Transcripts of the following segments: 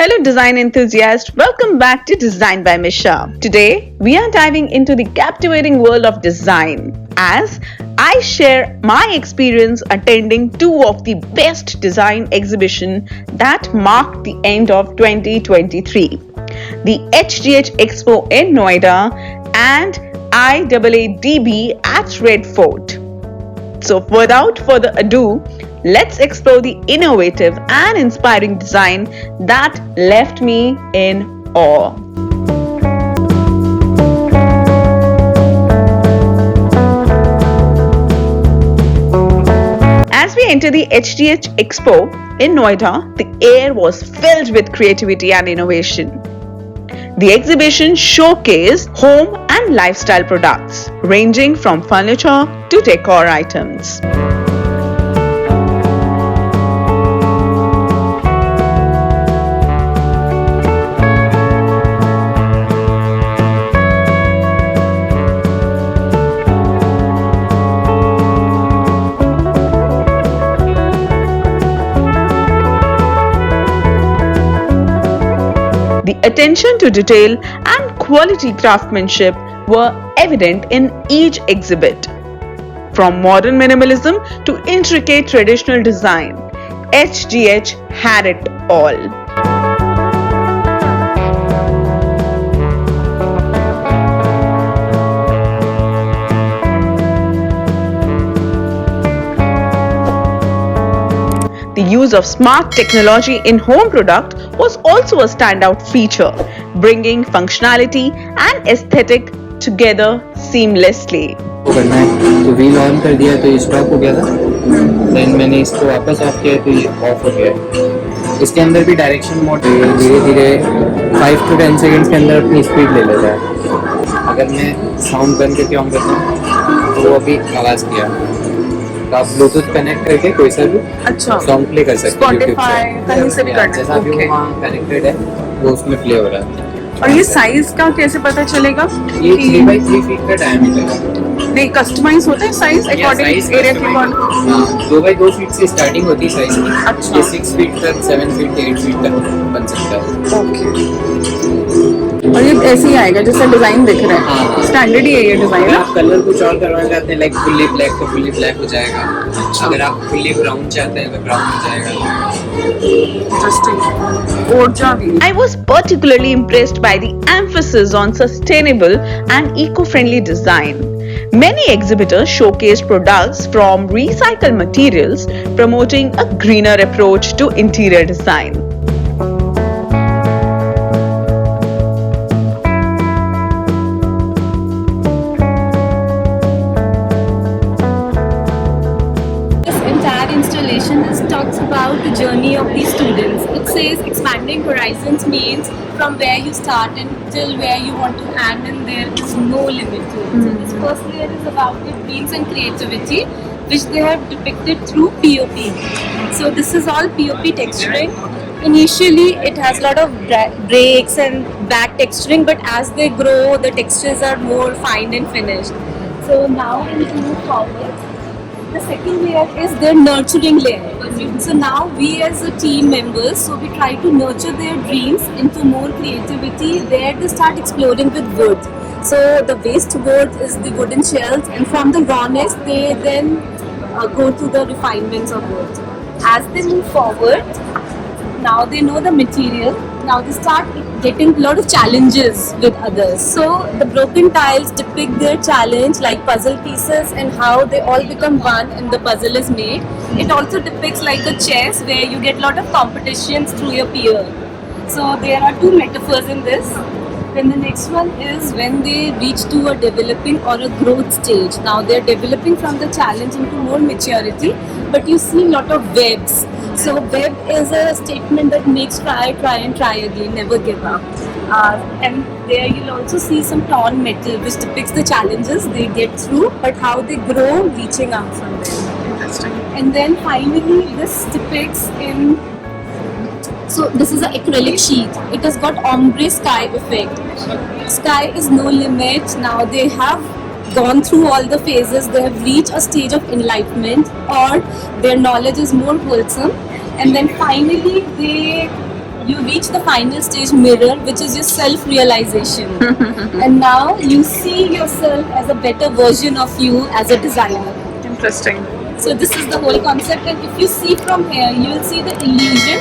Hello design enthusiasts, welcome back to Design by Misha. Today, we are diving into the captivating world of design as I share my experience attending two of the best design exhibitions that marked the end of 2023. The HGH Expo in Noida and IAADB at Red Fort. So without further ado, let's explore the innovative and inspiring design that left me in awe. As we enter the HGH Expo in Noida, the air was filled with creativity and innovation. The exhibition showcased home and lifestyle products, ranging from furniture to decor items. The attention to detail and quality craftsmanship were evident in each exhibit. From modern minimalism to intricate traditional design, HGH had it all. The use of smart technology in home product was also a standout feature, bringing functionality and aesthetic together seamlessly. करना है तो wheel on कर दिया तो ये stop हो गया था। देन मैंने इसको वापस ऑफ किया तो ये ऑफ हो गया। इसके अंदर भी डायरेक्शन मोड धीरे धीरे 5 to 10 सेकंड्स के अंदर अपनी स्पीड ले लेता है। अगर मैं साउंड बंद करके ऑन करता हूँ तो वो अभी आवाज़ किया। तो आप ब्लूटूथ कनेक्ट करके कोई सा भी सॉन्ग प्ले कर सकते हैं Spotify कहीं से भी कर सकते हैं। जैसा भी वो वहाँ कनेक्टेड है वो उसमें प्ले हो रहा है। और ये साइज का कैसे पता चलेगा? ये 3x3 फीट का डायमीटर है। नहीं, कस्टमाइज होता है साइज अकॉर्डिंग एरिया के अकॉर्डिंग। 2x2 फीट से स्टार्टिंग होती है साइज की। अच्छा। ये 6 फीट तक 7 फीट 8 फीट तक बन सकता है। ओके। और ये ऐसे ही आएगा जैसा डिजाइन दिख रहा है। हाँ। स्टैंडर्ड ही है ये डिजाइन। आप कलर कुछ और करवाना चाहते हैं लाइक फुल्ली ब्लैक तो फुल्ली ब्लैक हो जाएगा। अगर आप फुल्ली ब्राउन चाहते हैं तो ब्राउन हो जाएगा। I was particularly impressed by the emphasis on sustainable and eco-friendly design. Many exhibitors showcased products from recycled materials, promoting a greener approach to interior design. Talks about the journey of these students. It says expanding horizons means from where you start until where you want to end, and there is no limit to it. So this first layer is about the dreams and creativity, which they have depicted through POP. So this is all POP texturing. Initially, it has a lot of breaks and back texturing, but as they grow, the textures are more fine and finished. So now we move forward. The second layer is the nurturing layer. So now we as a team members, so we try to nurture their dreams into more creativity. There they start exploring with wood. So the waste wood is the wooden shells, and from the rawness they then go to the refinements of wood. As they move forward, now they know the material. Now they start getting a lot of challenges with others. So the broken tiles depict their challenge like puzzle pieces and how they all become one and the puzzle is made. It also depicts like a chess where you get a lot of competitions through your peer. So there are two metaphors in this. Then the next one is when they reach to a developing or a growth stage. Now they're developing from the challenge into more maturity, but you see a lot of webs. So web is a statement that makes try and try again, never give up. And there you'll also see some torn metal, which depicts the challenges they get through, but how they grow, reaching out from there. Interesting. And then finally, this depicts in. So this is an acrylic sheet. It has got ombre sky effect. Sky is no limit. Now they have gone through all the phases, they have reached a stage of enlightenment or their knowledge is more wholesome, and then finally they you reach the final stage mirror, which is your self-realization. And now you see yourself as a better version of you as a designer. Interesting. So this is the whole concept, and if you see from here, you will see the illusion.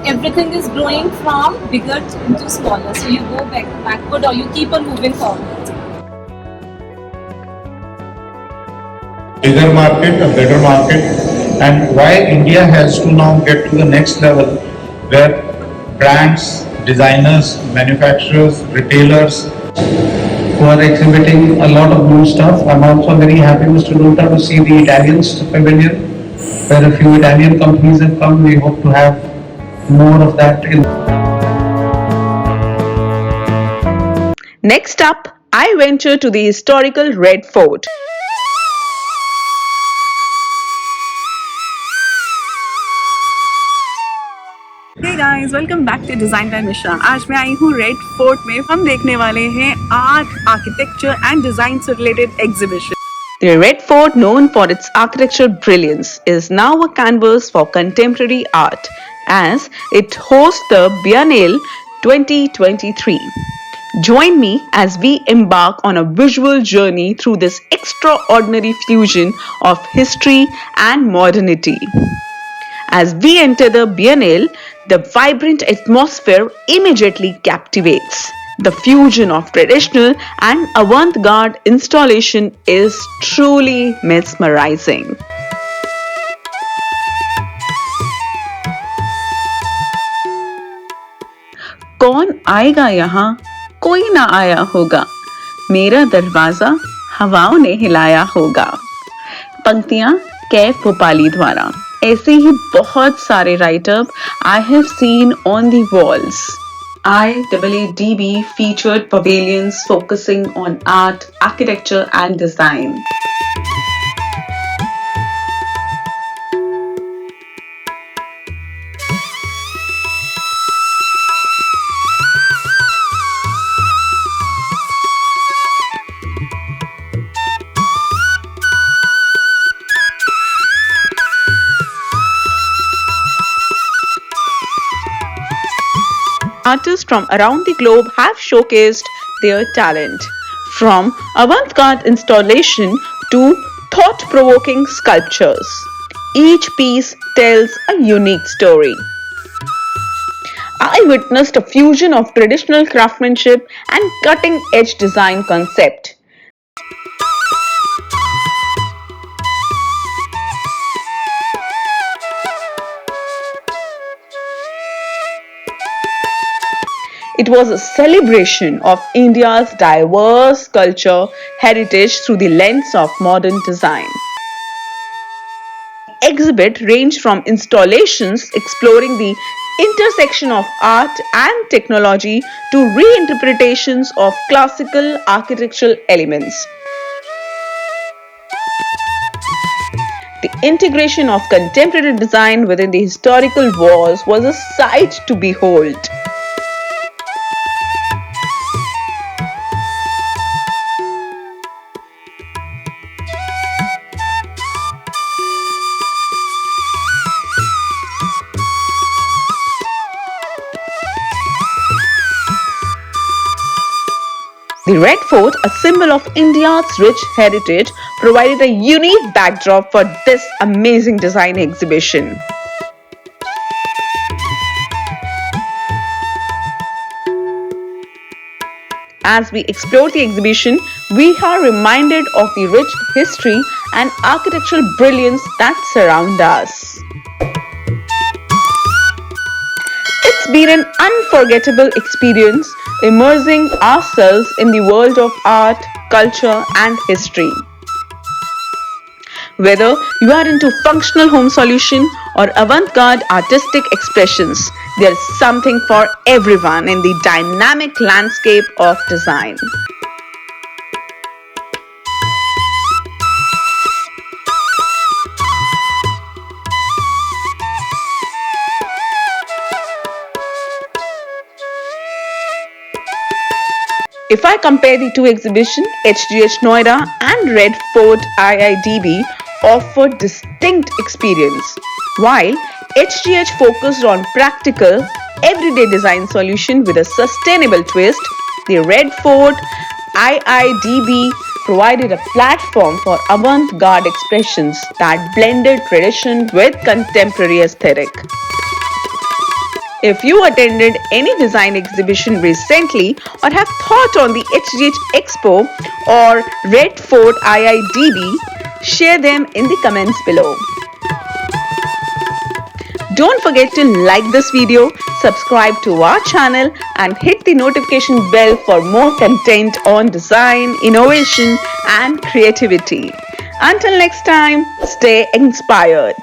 Everything is growing from bigger into smaller. So you go backward or you keep on moving forward. Bigger market, a better market, and why India has to now get to the next level where brands, designers, manufacturers, retailers who are exhibiting a lot of new stuff. I'm also very happy, Mr. Luta, to see the Italians pavilion where a few Italian companies have come. We hope to have more of that in. Next up, I venture to the historical Red Fort. Hey guys, welcome back to Design by Misha. आज मैं आई हूँ red fort में. हम देखने वाले हैं art, architecture and design से related exhibition. The Red Fort, known for its architectural brilliance, is now a canvas for contemporary art as it hosts the Biennale 2023. Join me as we embark on a visual journey through this extraordinary fusion of history and modernity. As we enter the Biennale, the vibrant atmosphere immediately captivates. The fusion of traditional and avant-garde installation is truly mesmerizing. कौन आएगा यहाँ? कोई ना आया होगा. मेरा दरवाजा हवाओं ने हिलाया होगा. पंक्तियां कैफ भोपाली द्वारा. ऐसे ही बहुत सारे write up I have seen on the walls. IAADB featured pavilions focusing on art, architecture and design. Artists from around the globe have showcased their talent, from avant-garde installation to thought-provoking sculptures. Each piece tells a unique story. I witnessed a fusion of traditional craftsmanship and cutting-edge design concept. It was a celebration of India's diverse culture heritage through the lens of modern design. The exhibit ranged from installations exploring the intersection of art and technology to reinterpretations of classical architectural elements. The integration of contemporary design within the historical walls was a sight to behold. The Red Fort, a symbol of India's rich heritage, provided a unique backdrop for this amazing design exhibition. As we explore the exhibition, we are reminded of the rich history and architectural brilliance that surround us. It's been an unforgettable experience immersing ourselves in the world of art, culture, and history. Whether you are into functional home solution or avant-garde artistic expressions, there's something for everyone in the dynamic landscape of design. If I compare the two exhibitions, HGH Noida and Red Fort IIDB offer distinct experience. While HGH focused on practical, everyday design solution with a sustainable twist, the Red Fort IIDB provided a platform for avant-garde expressions that blended tradition with contemporary aesthetic. If you attended any design exhibition recently or have thought on the HGH Expo or Red Fort IIDB, share them in the comments below. Don't forget to like this video, subscribe to our channel and hit the notification bell for more content on design, innovation and creativity. Until next time, stay inspired.